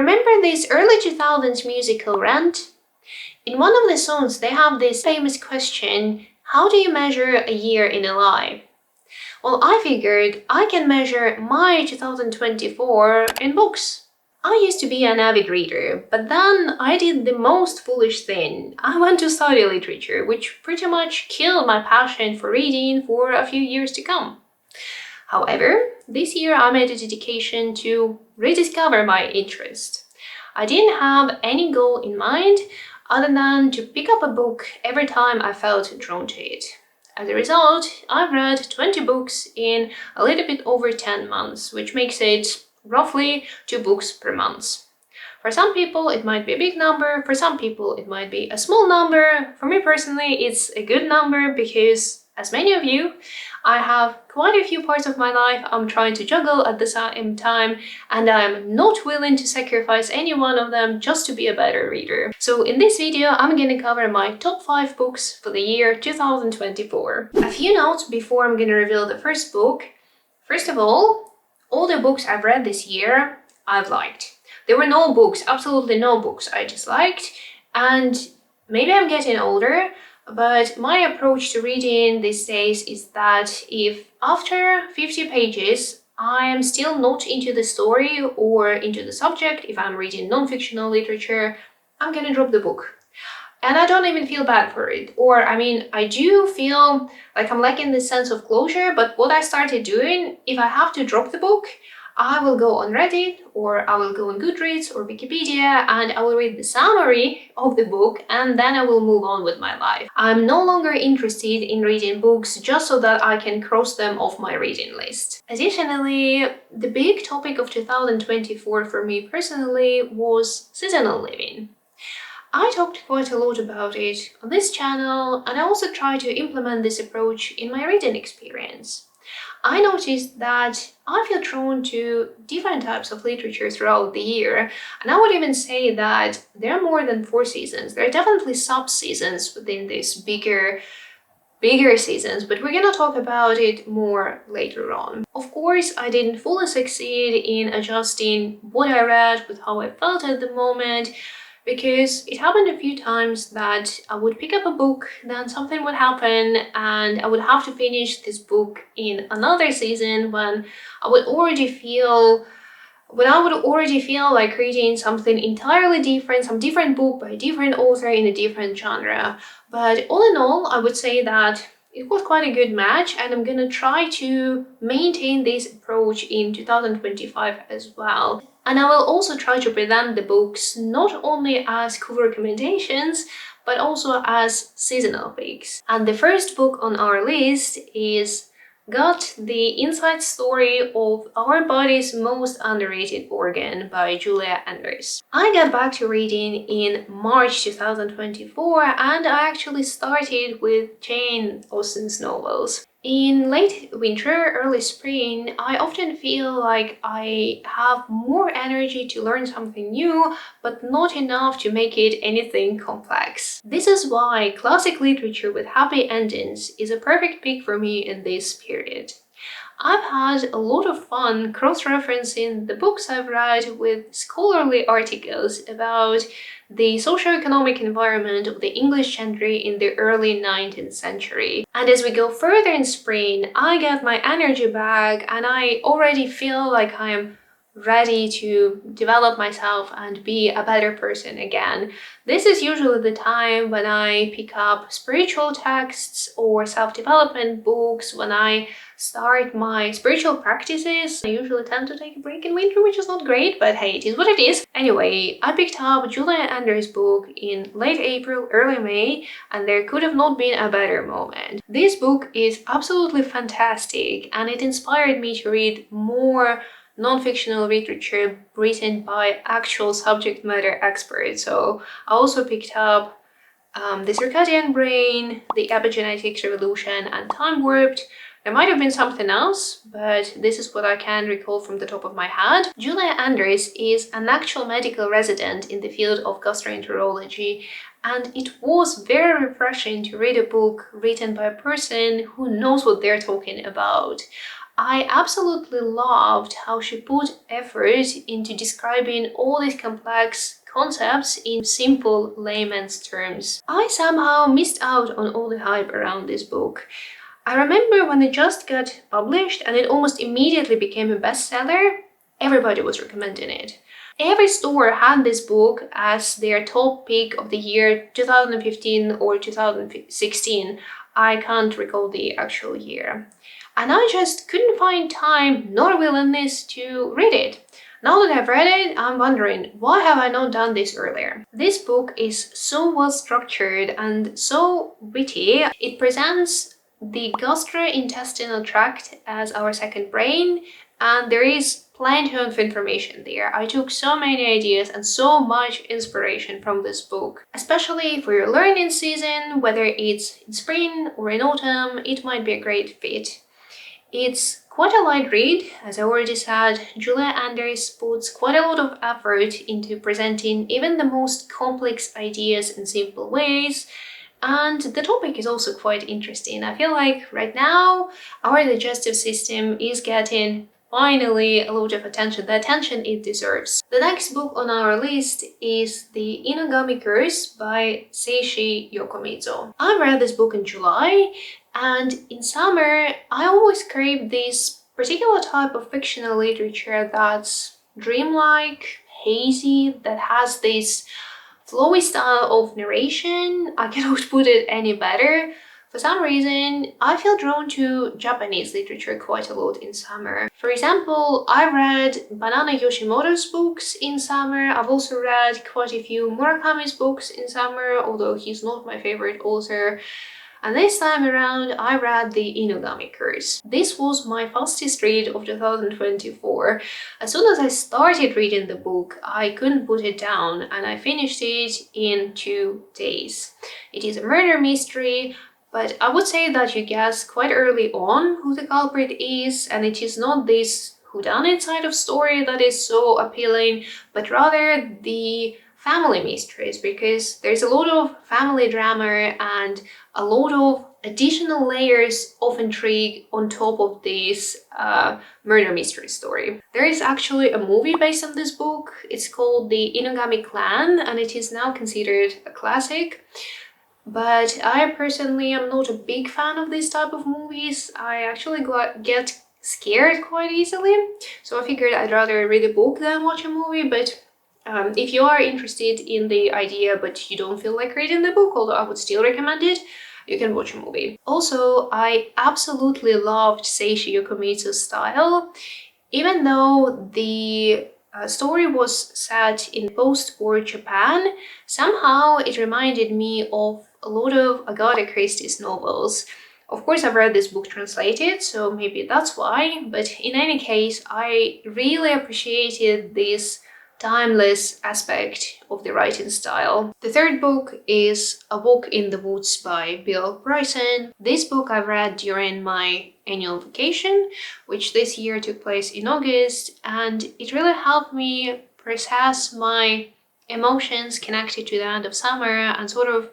Remember this early 2000s musical Rent? In one of the songs, they have this famous question, how do you measure a year in a life? Well, I figured I can measure my 2024 in books. I used to be an avid reader, but then I did the most foolish thing. I went to study literature, which pretty much killed my passion for reading for a few years to come. However, this year I made a dedication to rediscover my interest. I didn't have any goal in mind other than to pick up a book every time I felt drawn to it. As a result, I've read 20 books in a little bit over 10 months, which makes it roughly 2 books per month. For some people it might be a big number, for some people it might be a small number. For me personally, it's a good number because, as many of you, I have quite a few parts of my life I'm trying to juggle at the same time, and I'm not willing to sacrifice any one of them just to be a better reader. So in this video, I'm gonna cover my top 5 books for the year 2024. A few notes before I'm gonna reveal the first book. First of all the books I've read this year, I've liked. There were no books, absolutely no books I disliked, and maybe I'm getting older, but my approach to reading these days is that if after 50 pages I am still not into the story or into the subject, if I'm reading non-fictional literature, I'm gonna drop the book. And I don't even feel bad for it. Or, I mean, I do feel like I'm lacking this sense of closure, but what I started doing, if I have to drop the book, I will go on Reddit, or I will go on Goodreads or Wikipedia, and I will read the summary of the book, and then I will move on with my life. I'm no longer interested in reading books just so that I can cross them off my reading list. Additionally, the big topic of 2024 for me personally was seasonal living. I talked quite a lot about it on this channel, and I also try to implement this approach in my reading experience. I noticed that I feel drawn to different types of literature throughout the year, and I would even say that there are more than 4 seasons. There are definitely sub-seasons within these bigger seasons, but we're gonna talk about it more later on. Of course, I didn't fully succeed in adjusting what I read with how I felt at the moment, because it happened a few times that I would pick up a book, then something would happen and I would have to finish this book in another season when I would already feel like reading something entirely different, some different book by a different author in a different genre. But all in all, I would say that it was quite a good match, and I'm gonna try to maintain this approach in 2025 as well. And I will also try to present the books not only as cool recommendations, but also as seasonal picks. And the first book on our list is Got the Inside Story of Our Body's Most Underrated Organ by Giulia. I got back to reading in March 2024, and I actually started with Jane Austen's novels. In late winter, early spring, I often feel like I have more energy to learn something new, but not enough to make it anything complex. This is why classic literature with happy endings is a perfect pick for me in this period. I've had a lot of fun cross-referencing the books I've read with scholarly articles about the socio-economic environment of the English gentry in the early 19th century. And as we go further in spring, I get my energy back and I already feel like I am ready to develop myself and be a better person again. This is usually the time when I pick up spiritual texts or self-development books, when I start my spiritual practices. I usually tend to take a break in winter, which is not great, but hey, it is what it is. Anyway, I picked up Giulia book in late April, early May, and there could have not been a better moment. This book is absolutely fantastic, and it inspired me to read more non-fictional literature written by actual subject matter experts. So I also picked up The Circadian Brain, The Epigenetics Revolution, and Time Warped. There might have been something else, but this is what I can recall from the top of my head. Giulia is an actual medical resident in the field of gastroenterology, and it was very refreshing to read a book written by a person who knows what they're talking about. I absolutely loved how she put effort into describing all these complex concepts in simple layman's terms. I somehow missed out on all the hype around this book. I remember when it just got published and it almost immediately became a bestseller, everybody was recommending it. Every store had this book as their top pick of the year 2015 or 2016. I can't recall the actual year. And I just couldn't find time nor willingness to read it. Now that I've read it, I'm wondering, why have I not done this earlier? This book is so well structured and so witty. It presents the gastrointestinal tract as our second brain, and there is plenty of information there. I took so many ideas and so much inspiration from this book. Especially for your learning season, whether it's in spring or in autumn, it might be a great fit. It's quite a light read, as I already said. Giulia Anders puts quite a lot of effort into presenting even the most complex ideas in simple ways, and the topic is also quite interesting. I feel like right now our digestive system is getting finally a lot of attention, the attention it deserves. The next book on our list is The Inugami Curse by Seishi Yokomizo. I read this book in July, and in summer I always crave this particular type of fictional literature that's dreamlike, hazy, that has this flowy style of narration. I cannot put it any better. For some reason, I feel drawn to Japanese literature quite a lot in summer. For example, I read Banana Yoshimoto's books in summer. I've also read quite a few Murakami's books in summer, although he's not my favorite author. And this time around, I read The Inugami Curse. This was my fastest read of 2024. As soon as I started reading the book, I couldn't put it down, and I finished it in 2 days. It is a murder mystery, but I would say that you guess quite early on who the culprit is, and it is not this whodunit side of story that is so appealing, but rather the family mysteries, because there's a lot of family drama and a lot of additional layers of intrigue on top of this murder mystery story. There is actually a movie based on this book. It's called The Inugami Clan, and it is now considered a classic. But I personally am not a big fan of this type of movies. I actually get scared quite easily, so I figured I'd rather read a book than watch a movie. But if you are interested in the idea but you don't feel like reading the book, although I would still recommend it, you can watch a movie. Also, I absolutely loved Seishi Yokomizo's style. Even though the story was set in post-war Japan, somehow it reminded me of a lot of Agatha Christie's novels. Of course, I've read this book translated, so maybe that's why, but in any case, I really appreciated this timeless aspect of the writing style. The third book is A Walk in the Woods by Bryson. This book I read during my annual vacation, which this year took place in August, and it really helped me process my emotions connected to the end of summer and sort of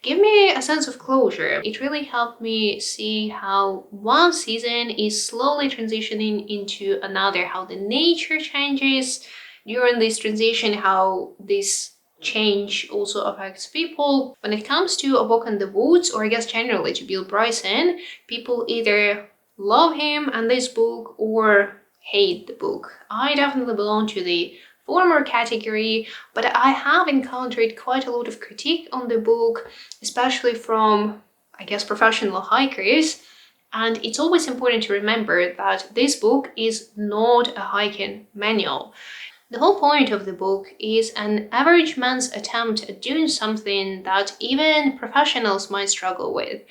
give me a sense of closure. It really helped me see how one season is slowly transitioning into another, how the nature changes during this transition, how this change also affects people. When it comes to A Walk in the Woods, or I guess generally to Bryson, people either love him and this book or hate the book. I definitely belong to the former category, but I have encountered quite a lot of critique on the book, especially from, I guess, professional hikers. And it's always important to remember that this book is not a hiking manual. The whole point of the book is an average man's attempt at doing something that even professionals might struggle with.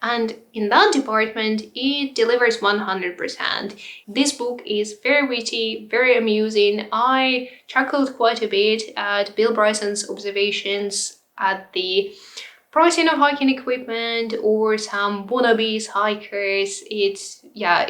And in that department, it delivers 100%. This book is very witty, very amusing. I chuckled quite a bit at Bill Bryson's observations at the pricing of hiking equipment or some wannabes hikers. It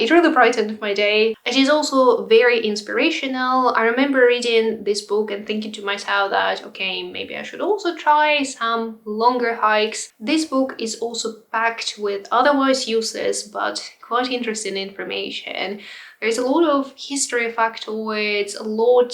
really brightened my day. It is also very inspirational. I remember reading this book and thinking to myself that, okay, maybe I should also try some longer hikes. This book is also packed with otherwise useless but quite interesting information. There's a lot of history factoids, a lot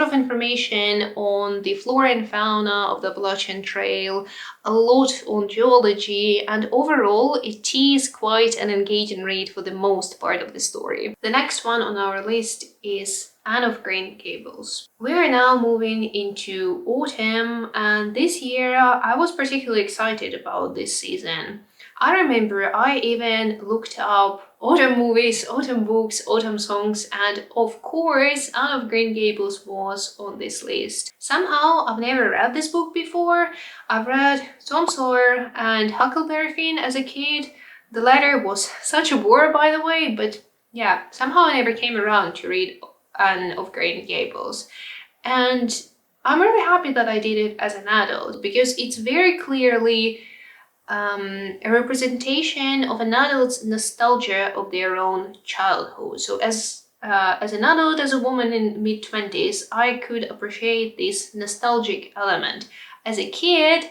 of information on the flora and fauna of the Appalachian Trail, a lot on geology, and overall it is quite an engaging read for the most part of the story. The next one on our list is Anne of Green Gables. We are now moving into autumn, and this year I was particularly excited about this season. I remember I even looked up autumn movies, autumn books, autumn songs, and of course Anne of Green Gables was on this list. Somehow I've never read this book before. I've read Tom Sawyer and Huckleberry Finn as a kid. The latter was such a bore, by the way, but yeah, somehow I never came around to read Anne of Green Gables. And I'm really happy that I did it as an adult, because it's very clearly a representation of an adult's nostalgia of their own childhood. So as an adult, as a woman in mid-20s, I could appreciate this nostalgic element. As a kid,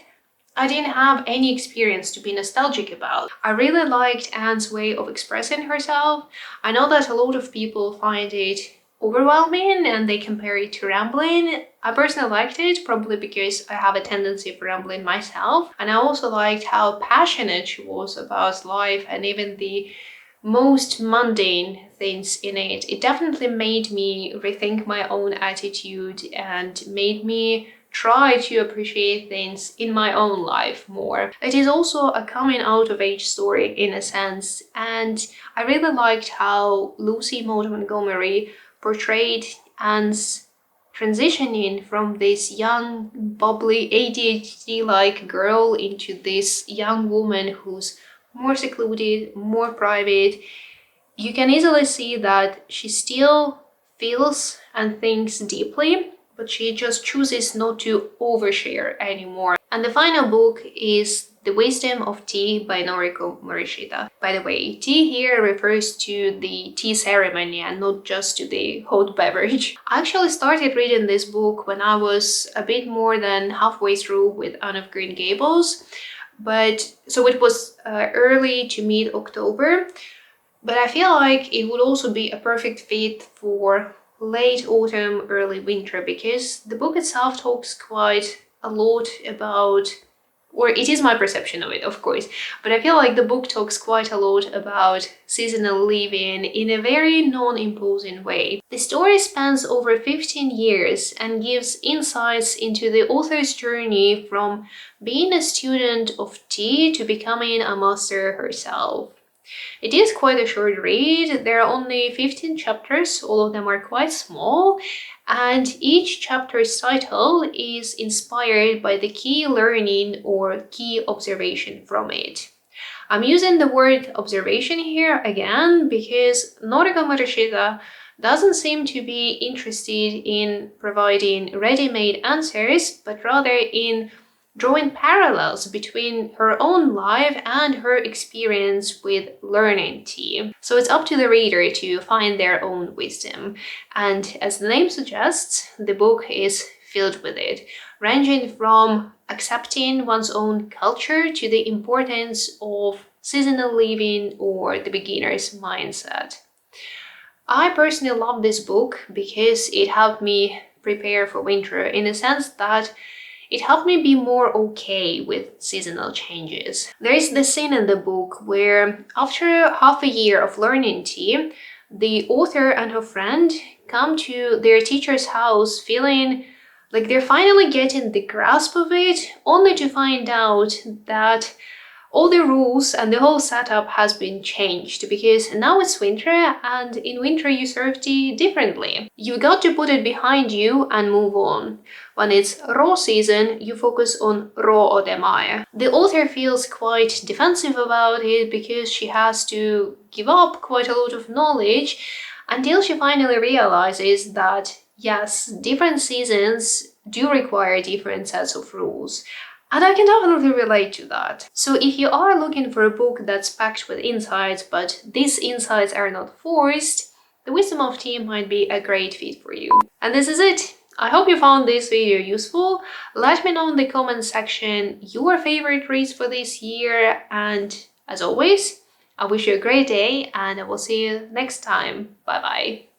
I didn't have any experience to be nostalgic about. I really liked Anne's way of expressing herself. I know that a lot of people find it overwhelming and they compare it to rambling. I personally liked it, probably because I have a tendency for rambling myself. And I also liked how passionate she was about life and even the most mundane things in it. It definitely made me rethink my own attitude and made me try to appreciate things in my own life more. It is also a coming out of age story in a sense, and I really liked how Lucy Maud Montgomery portrayed Anne's transitioning from this young, bubbly, ADHD-like girl into this young woman who's more secluded, more private. You can easily see that she still feels and thinks deeply, but she just chooses not to overshare anymore. And the final book is The Wisdom of Tea by Noriko Morishita. By the way, tea here refers to the tea ceremony and not just to the hot beverage. I actually started reading this book when I was a bit more than halfway through with Anne of Green Gables, so it was early to mid-October, but I feel like it would also be a perfect fit for late autumn, early winter, because the book itself talks quite a lot about, or it is my perception of it, of course, but I feel like the book talks quite a lot about seasonal living in a very non-imposing way. The story spans over 15 years and gives insights into the author's journey from being a student of tea to becoming a master herself. It is quite a short read. There are only 15 chapters, all of them are quite small, and each chapter's title is inspired by the key learning or key observation from it. I'm using the word observation here again because Noriko Morishita doesn't seem to be interested in providing ready-made answers, but rather in drawing parallels between her own life and her experience with learning tea. So it's up to the reader to find their own wisdom. And as the name suggests, the book is filled with it, ranging from accepting one's own culture to the importance of seasonal living or the beginner's mindset. I personally love this book because it helped me prepare for winter in the sense that it helped me be more okay with seasonal changes. There is the scene in the book where, after half a year of learning tea, the author and her friend come to their teacher's house feeling like they're finally getting the grasp of it, only to find out that all the rules and the whole setup has been changed because now it's winter, and in winter you serve tea differently. You got to put it behind you and move on. When it's raw season, you focus on raw odemae. The author feels quite defensive about it because she has to give up quite a lot of knowledge until she finally realizes that yes, different seasons do require different sets of rules. And I can definitely relate to that. So if you are looking for a book that's packed with insights, but these insights are not forced, The Wisdom of Tea might be a great fit for you. And this is it. I hope you found this video useful. Let me know in the comment section your favorite reads for this year, and as always, I wish you a great day and I will see you next time. Bye bye.